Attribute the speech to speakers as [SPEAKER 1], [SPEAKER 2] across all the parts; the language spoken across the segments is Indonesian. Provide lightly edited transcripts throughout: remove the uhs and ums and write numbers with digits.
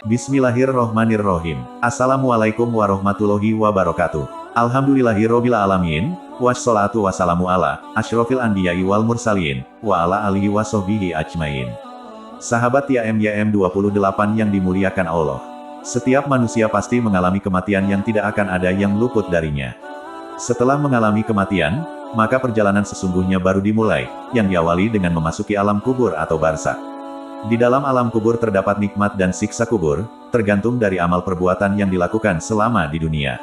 [SPEAKER 1] Bismillahirrohmanirrohim. Assalamualaikum warahmatullahi wabarakatuh. Alhamdulillahirobbil alamin, wassalatu wassalamu ala asyrofil anbiya'i wal mursalin, wa ala alihi wassohbihi ajmain. Sahabat YM 28 yang dimuliakan Allah. Setiap manusia pasti mengalami kematian yang tidak akan ada yang luput darinya. Setelah mengalami kematian, maka perjalanan sesungguhnya baru dimulai, yang diawali dengan memasuki alam kubur atau barzakh. Di dalam alam kubur terdapat nikmat dan siksa kubur, tergantung dari amal perbuatan yang dilakukan selama di dunia.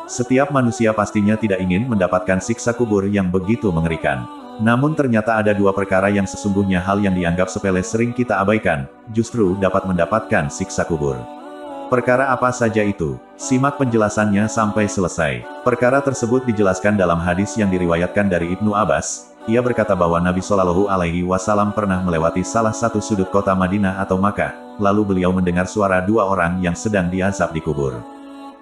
[SPEAKER 1] Setiap manusia pastinya tidak ingin mendapatkan siksa kubur yang begitu mengerikan. Namun ternyata ada dua perkara yang sesungguhnya hal yang dianggap sepele sering kita abaikan, justru dapat mendapatkan siksa kubur. Perkara apa saja itu? Simak penjelasannya sampai selesai. Perkara tersebut dijelaskan dalam hadis yang diriwayatkan dari Ibnu Abbas. Ia berkata bahwa Nabi Shallallahu Alaihi Wasallam pernah melewati salah satu sudut kota Madinah atau Makkah, lalu beliau mendengar suara dua orang yang sedang diazab di kubur.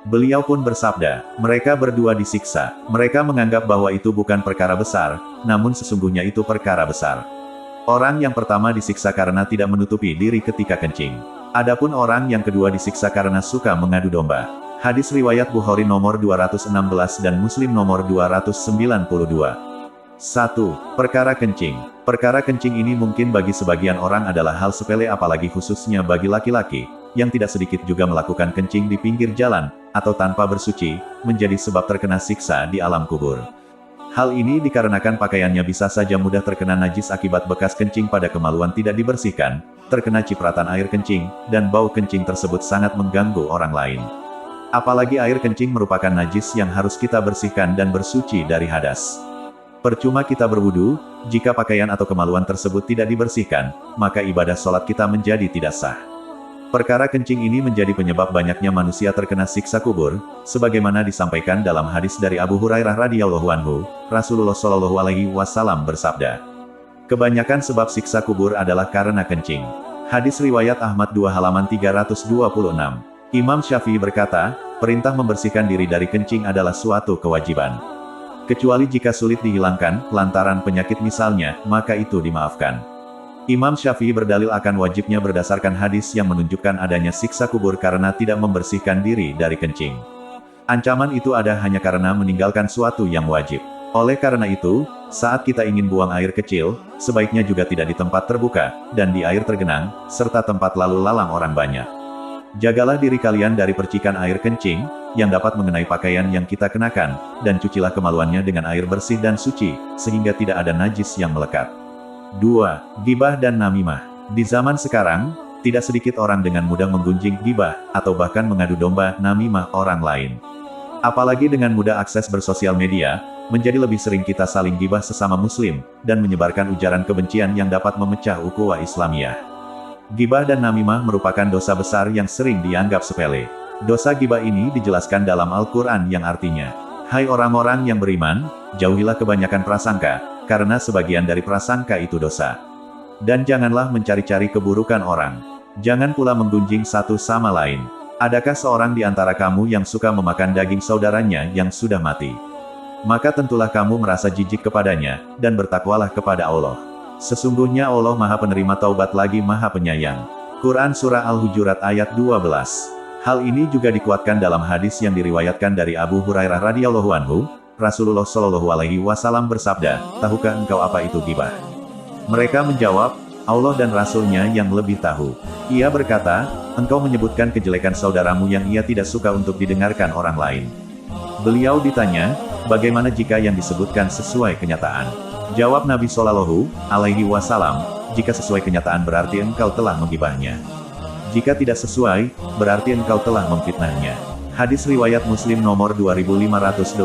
[SPEAKER 1] Beliau pun bersabda, mereka berdua disiksa. Mereka menganggap bahwa itu bukan perkara besar, namun sesungguhnya itu perkara besar. Orang yang pertama disiksa karena tidak menutupi diri ketika kencing. Adapun orang yang kedua disiksa karena suka mengadu domba. Hadis riwayat Bukhari nomor 216 dan Muslim nomor 292. 1. Perkara kencing. Perkara kencing ini mungkin bagi sebagian orang adalah hal sepele apalagi khususnya bagi laki-laki, yang tidak sedikit juga melakukan kencing di pinggir jalan, atau tanpa bersuci, menjadi sebab terkena siksa di alam kubur. Hal ini dikarenakan pakaiannya bisa saja mudah terkena najis akibat bekas kencing pada kemaluan tidak dibersihkan, terkena cipratan air kencing, dan bau kencing tersebut sangat mengganggu orang lain. Apalagi air kencing merupakan najis yang harus kita bersihkan dan bersuci dari hadas. Percuma kita berwudu, jika pakaian atau kemaluan tersebut tidak dibersihkan, maka ibadah sholat kita menjadi tidak sah. Perkara kencing ini menjadi penyebab banyaknya manusia terkena siksa kubur, sebagaimana disampaikan dalam hadis dari Abu Hurairah radhiyallahu anhu, Rasulullah Shallallahu Alaihi Wasallam bersabda, kebanyakan sebab siksa kubur adalah karena kencing. Hadis riwayat Ahmad 2 halaman 326. Imam Syafi'i berkata, perintah membersihkan diri dari kencing adalah suatu kewajiban. Kecuali jika sulit dihilangkan, lantaran penyakit misalnya, maka itu dimaafkan. Imam Syafi'i berdalil akan wajibnya berdasarkan hadis yang menunjukkan adanya siksa kubur karena tidak membersihkan diri dari kencing. Ancaman itu ada hanya karena meninggalkan suatu yang wajib. Oleh karena itu, saat kita ingin buang air kecil, sebaiknya juga tidak di tempat terbuka, dan di air tergenang, serta tempat lalu lalang orang banyak. Jagalah diri kalian dari percikan air kencing, yang dapat mengenai pakaian yang kita kenakan, dan cucilah kemaluannya dengan air bersih dan suci, sehingga tidak ada najis yang melekat. 2. Gibah dan namimah. Di zaman sekarang, tidak sedikit orang dengan mudah menggunjing gibah, atau bahkan mengadu domba namimah orang lain. Apalagi dengan mudah akses bersosial media, menjadi lebih sering kita saling gibah sesama muslim, dan menyebarkan ujaran kebencian yang dapat memecah ukhuwah Islamiyah. Gibah dan namimah merupakan dosa besar yang sering dianggap sepele. Dosa gibah ini dijelaskan dalam Al-Quran yang artinya, hai orang-orang yang beriman, jauhilah kebanyakan prasangka, karena sebagian dari prasangka itu dosa. Dan janganlah mencari-cari keburukan orang. Jangan pula menggunjing satu sama lain. Adakah seorang di antara kamu yang suka memakan daging saudaranya yang sudah mati? Maka tentulah kamu merasa jijik kepadanya, dan bertakwalah kepada Allah. Sesungguhnya Allah Maha Penerima Taubat lagi Maha Penyayang. Quran Surah Al-Hujurat ayat 12. Hal ini juga dikuatkan dalam hadis yang diriwayatkan dari Abu Hurairah radhiyallahu anhu, Rasulullah Shallallahu Alaihi Wasallam bersabda, tahukah engkau apa itu gibah? Mereka menjawab, Allah dan Rasulnya yang lebih tahu. Ia berkata, engkau menyebutkan kejelekan saudaramu yang ia tidak suka untuk didengarkan orang lain. Beliau ditanya, bagaimana jika yang disebutkan sesuai kenyataan? Jawab Nabi Shallallahu Alaihi Wasallam, jika sesuai kenyataan berarti engkau telah menggibahnya. Jika tidak sesuai, berarti engkau telah memfitnahnya. Hadis riwayat Muslim nomor 2589.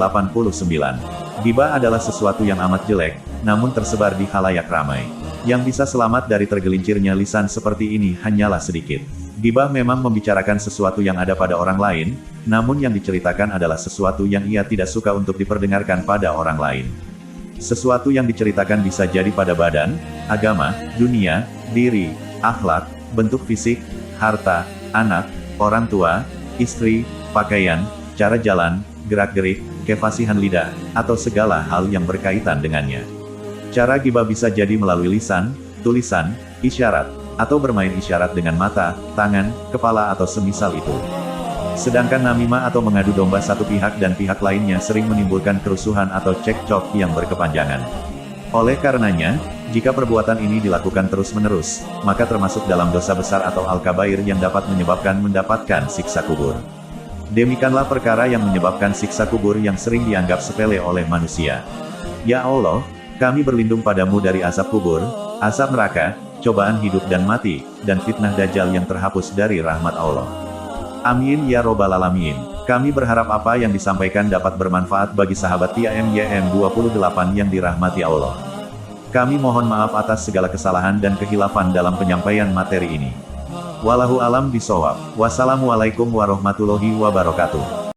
[SPEAKER 1] Gibah adalah sesuatu yang amat jelek, namun tersebar di khalayak ramai. Yang bisa selamat dari tergelincirnya lisan seperti ini hanyalah sedikit. Gibah memang membicarakan sesuatu yang ada pada orang lain, namun yang diceritakan adalah sesuatu yang ia tidak suka untuk diperdengarkan pada orang lain. Sesuatu yang diceritakan bisa jadi pada badan, agama, dunia, diri, akhlak, bentuk fisik, harta, anak, orang tua, istri, pakaian, cara jalan, gerak-gerik, kefasihan lidah, atau segala hal yang berkaitan dengannya. Cara gibah bisa jadi melalui lisan, tulisan, isyarat, atau bermain isyarat dengan mata, tangan, kepala atau semisal itu. Sedangkan namimah atau mengadu domba satu pihak dan pihak lainnya sering menimbulkan kerusuhan atau cekcok yang berkepanjangan. Oleh karenanya, jika perbuatan ini dilakukan terus-menerus, maka termasuk dalam dosa besar atau al-kabair yang dapat menyebabkan mendapatkan siksa kubur. Demikianlah perkara yang menyebabkan siksa kubur yang sering dianggap sepele oleh manusia. Ya Allah, kami berlindung padamu dari azab kubur, azab neraka, cobaan hidup dan mati, dan fitnah dajjal yang terhapus dari rahmat Allah. Amin ya robbal alamin. Kami berharap apa yang disampaikan dapat bermanfaat bagi sahabat TIMYM28 yang dirahmati Allah. Kami mohon maaf atas segala kesalahan dan kehilafan dalam penyampaian materi ini. Wallahu alam bisawab. Wassalamualaikum warahmatullahi wabarakatuh.